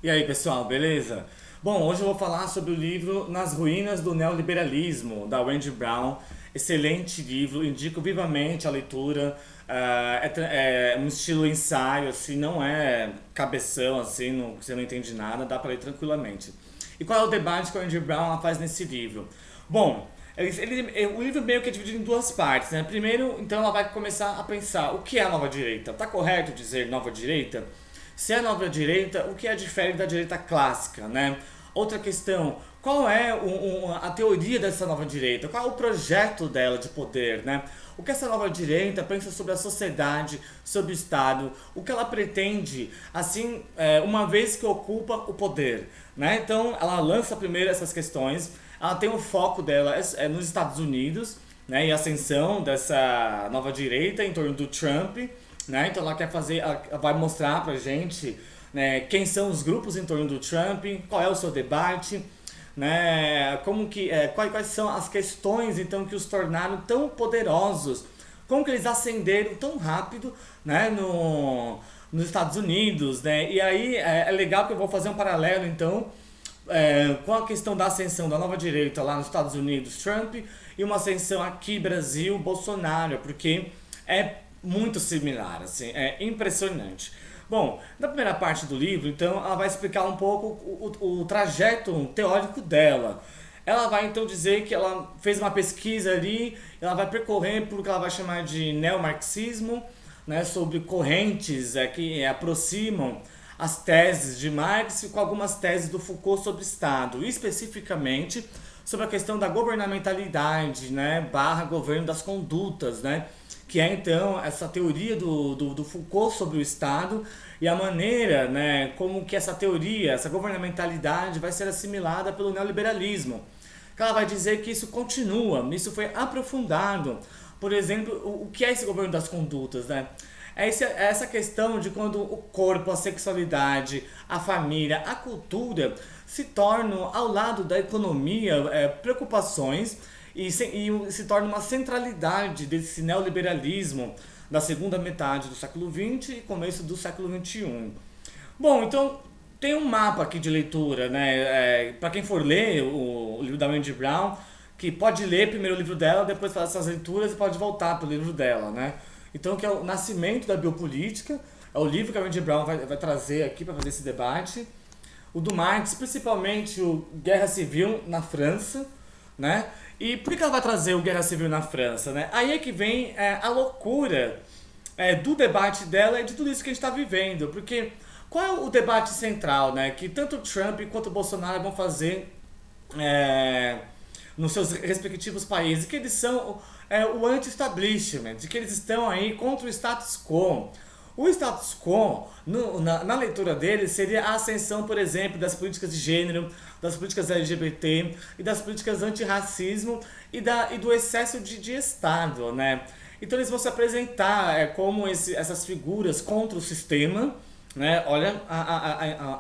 E aí, pessoal, beleza? Bom, hoje eu vou falar sobre o livro Nas Ruínas do Neoliberalismo, da Wendy Brown. Excelente livro, indico vivamente a leitura. É um estilo ensaio, assim, não é cabeção, assim, não, você não entende nada, dá para ler tranquilamente. E qual é o debate que a Wendy Brown ela faz nesse livro? Bom, o livro meio que é dividido em duas partes, né? Primeiro, então ela vai começar a pensar o que é a nova direita. Tá correto dizer nova direita? Se é a nova direita, o que a difere da direita clássica, né? Outra questão, qual é a teoria dessa nova direita? Qual é o projeto dela de poder, né? O que essa nova direita pensa sobre a sociedade, sobre o Estado, o que ela pretende, assim, uma vez que ocupa o poder, né? Então, ela lança primeiro essas questões, ela tem o foco dela nos Estados Unidos, né? E a ascensão dessa nova direita em torno do Trump, né? Então ela quer fazer, ela vai mostrar pra gente, né, quem são os grupos em torno do Trump, qual é o seu debate, né? Quais são as questões então que os tornaram tão poderosos, como que eles ascenderam tão rápido, né, nos Estados Unidos, né? E aí é legal que eu vou fazer um paralelo então com a questão da ascensão da nova direita lá nos Estados Unidos, Trump, e uma ascensão aqui, Brasil, Bolsonaro, porque é muito similar, assim, é impressionante. Bom, na primeira parte do livro, então, ela vai explicar um pouco o trajeto teórico dela. Ela vai então dizer que ela fez uma pesquisa ali, ela vai percorrer por o que ela vai chamar de neomarxismo, né, sobre correntes que aproximam as teses de Marx com algumas teses do Foucault sobre Estado, especificamente sobre a questão da governamentalidade, né, barra governo das condutas, né, que é então essa teoria do Foucault sobre o Estado e a maneira, né, como que essa teoria, essa governamentalidade vai ser assimilada pelo neoliberalismo. Ela vai dizer que isso continua, isso foi aprofundado. Por exemplo, o que é esse governo das condutas, né? É essa questão de quando o corpo, a sexualidade, a família, a cultura se tornam, ao lado da economia, preocupações e se torna uma centralidade desse neoliberalismo da segunda metade do século XX e começo do século XXI. Bom, então tem um mapa aqui de leitura, né? Para quem for ler o livro da Wendy Brown, que pode ler primeiro o livro dela, depois fazer essas leituras e pode voltar para o livro dela, né? Então, que é o Nascimento da Biopolítica, é o livro que a Wendy Brown vai trazer aqui para fazer esse debate. O do Marx, principalmente o Guerra Civil na França, né? E por que ela vai trazer o Guerra Civil na França, né? Aí é que vem a loucura do debate dela e de tudo isso que a gente está vivendo, porque qual é o debate central, né? Que tanto o Trump quanto o Bolsonaro vão fazer é, nos seus respectivos países, que eles são o anti-establishment, que eles estão aí contra o status quo. O status quo, na leitura dele, seria a ascensão, por exemplo, das políticas de gênero, das políticas LGBT e das políticas antirracismo e do excesso de Estado, né? Então eles vão se apresentar como essas figuras contra o sistema, né? Olha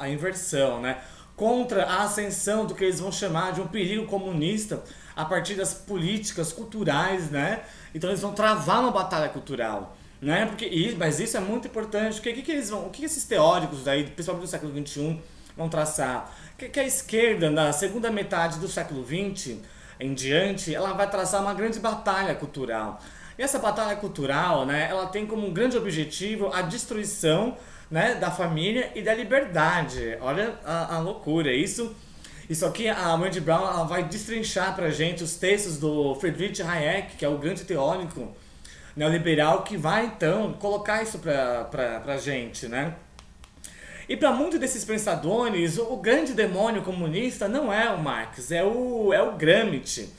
a inversão, né? Contra a ascensão do que eles vão chamar de um perigo comunista a partir das políticas culturais, né? Então eles vão travar uma batalha cultural, né? Mas isso é muito importante, porque o que esses teóricos aí, principalmente do século XXI, vão traçar? Que a esquerda, na segunda metade do século XX em diante, ela vai traçar uma grande batalha cultural. E essa batalha cultural, né, ela tem como um grande objetivo a destruição, né, da família e da liberdade. Olha a loucura. Isso aqui, a Wendy Brown ela vai destrinchar pra gente os textos do Friedrich Hayek, que é o grande teórico neoliberal, que vai então colocar isso pra gente, né? E para muitos desses pensadores, o grande demônio comunista não é o Marx, é o Gramsci,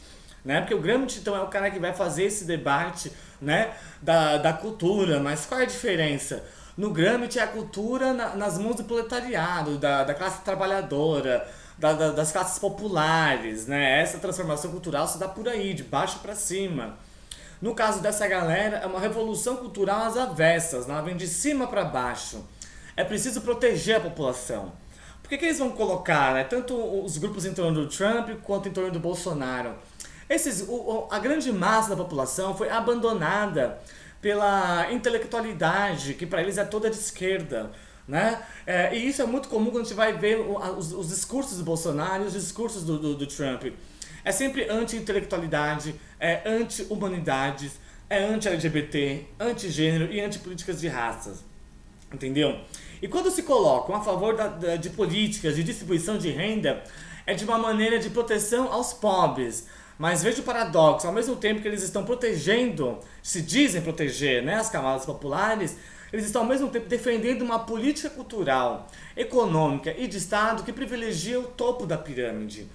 né? Porque o Gramsci então é o cara que vai fazer esse debate, né, da cultura. Mas qual é a diferença? No Gramsci é a cultura nas mãos do proletariado, da classe trabalhadora, das classes populares, né? Essa transformação cultural se dá por aí, de baixo para cima. No caso dessa galera, é uma revolução cultural às avessas, né? Ela vem de cima para baixo. É preciso proteger a população. Por que eles vão colocar, né, tanto os grupos em torno do Trump quanto em torno do Bolsonaro? A grande massa da população foi abandonada pela intelectualidade, que para eles é toda de esquerda. né? E isso é muito comum quando a gente vai ver os discursos do Bolsonaro e os discursos do Trump. É sempre anti-intelectualidade, é anti-humanidades, é anti-LGBT, anti-gênero e anti-políticas de raças. Entendeu? E quando se colocam a favor de políticas de distribuição de renda, é de uma maneira de proteção aos pobres. Mas veja o paradoxo, ao mesmo tempo que eles estão protegendo, se dizem proteger, né, as camadas populares, eles estão ao mesmo tempo defendendo uma política cultural, econômica e de Estado que privilegia o topo da pirâmide.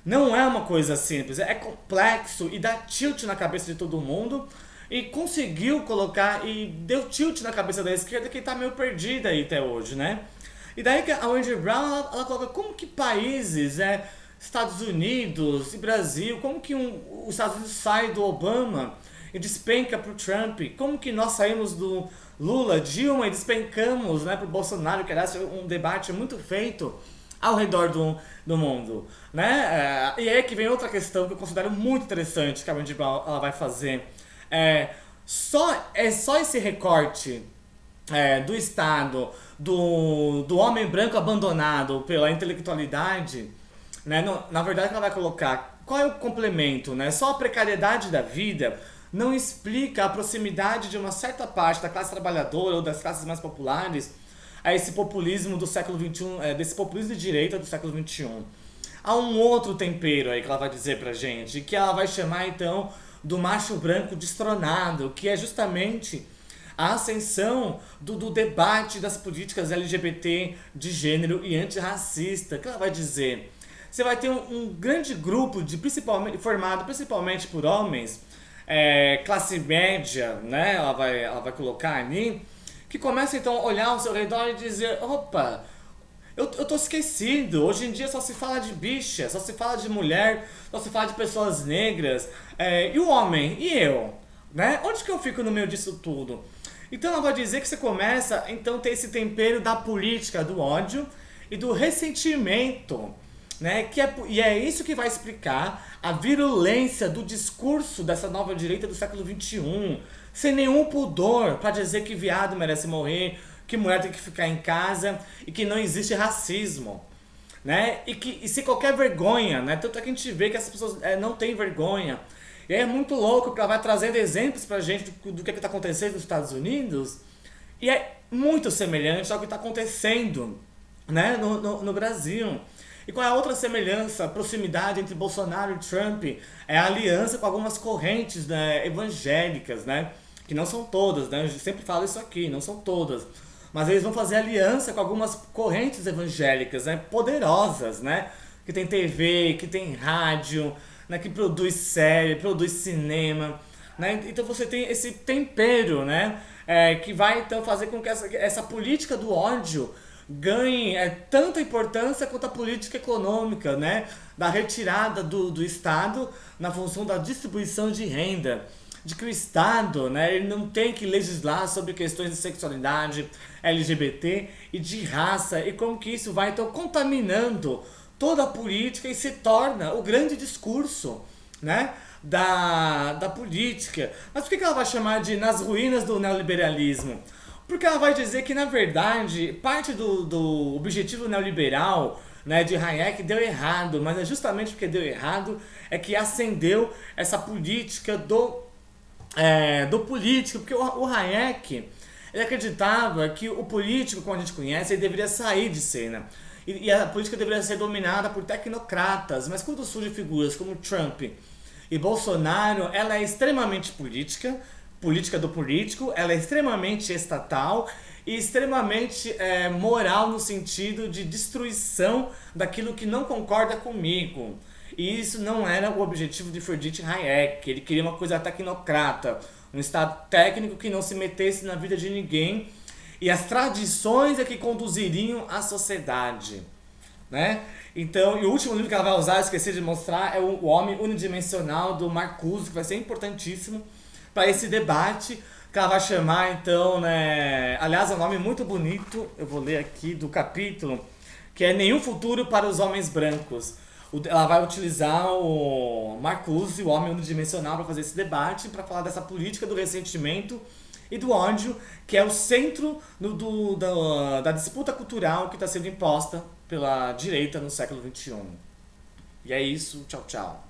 Não é uma coisa simples, é complexo e dá tilt na cabeça de todo mundo, e conseguiu colocar e deu tilt na cabeça da esquerda, que está meio perdida aí até hoje, né? E daí que a Wendy Brown, ela coloca como que países, Estados Unidos e Brasil, como que os Estados Unidos sai do Obama e despenca pro Trump, como que nós saímos do Lula, Dilma e despencamos, né, pro Bolsonaro, que aliás foi um debate muito feito ao redor do mundo, né? E aí que vem outra questão que eu considero muito interessante que a Wendy Brown ela vai fazer. Só esse recorte do Estado, do homem branco abandonado pela intelectualidade, né? Na verdade ela vai colocar qual é o complemento, né? Só a precariedade da vida não explica a proximidade de uma certa parte da classe trabalhadora ou das classes mais populares a esse populismo do século XXI, desse populismo de direita do século XXI. Há um outro tempero aí que ela vai dizer pra gente, que ela vai chamar então do macho branco destronado, que é justamente a ascensão do debate das políticas LGBT de gênero e antirracista. O que ela vai dizer? Você vai ter um grande grupo formado principalmente por homens, classe média, né? Ela vai colocar ali, que começa então a olhar ao seu redor e dizer, opa, eu tô esquecido, hoje em dia só se fala de bicha, só se fala de mulher, só se fala de pessoas negras, e o homem, e eu, né? Onde que eu fico no meio disso tudo? Então ela vai dizer que você começa então a ter esse tempero da política, do ódio e do ressentimento, né? E é isso que vai explicar a virulência do discurso dessa nova direita do século XXI, sem nenhum pudor para dizer que viado merece morrer, que mulher tem que ficar em casa e que não existe racismo, né? E se qualquer vergonha, né? Tanto é que a gente vê que essas pessoas não têm vergonha. E aí é muito louco porque ela vai trazendo exemplos pra gente do que está acontecendo nos Estados Unidos, e é muito semelhante ao que está acontecendo, né, no Brasil. E qual é a outra semelhança, proximidade entre Bolsonaro e Trump? É a aliança com algumas correntes, né, evangélicas, né? Que não são todas, né? Eu sempre falo isso aqui, não são todas. Mas eles vão fazer aliança com algumas correntes evangélicas, né? Poderosas, né? Que tem TV, que tem rádio, né? Que produz série, produz cinema, né? Então você tem esse tempero, né? Que vai então fazer com que essa política do ódio ganhe tanta importância quanto a política econômica, né? Da retirada do Estado na função da distribuição de renda. De que o Estado, né, ele não tem que legislar sobre questões de sexualidade, LGBT e de raça, e como que isso vai então contaminando toda a política e se torna o grande discurso, né, da política. Mas por que ela vai chamar de nas ruínas do neoliberalismo? Porque ela vai dizer que, na verdade, parte do objetivo neoliberal, né, de Hayek deu errado, mas é justamente porque deu errado é que acendeu essa política do político, porque o Hayek, ele acreditava que o político, como a gente conhece, ele deveria sair de cena. E a política deveria ser dominada por tecnocratas, mas quando surgem figuras como Trump e Bolsonaro, ela é extremamente política do político, ela é extremamente estatal e extremamente moral no sentido de destruição daquilo que não concorda comigo. E isso não era o objetivo de Friedrich Hayek. Ele queria uma coisa tecnocrata, um Estado técnico que não se metesse na vida de ninguém, e as tradições é que conduziriam a sociedade, né? Então, e o último livro que ela vai usar, eu esqueci de mostrar, é O Homem Unidimensional, do Marcuse, que vai ser importantíssimo para esse debate, que ela vai chamar, então, né? Aliás, é um nome muito bonito, eu vou ler aqui do capítulo, que é Nenhum Futuro para os Homens Brancos. Ela vai utilizar o Marcuse, o homem unidimensional, para fazer esse debate, para falar dessa política do ressentimento e do ódio, que é o centro da disputa cultural que está sendo imposta pela direita no século XXI. E é isso, tchau, tchau.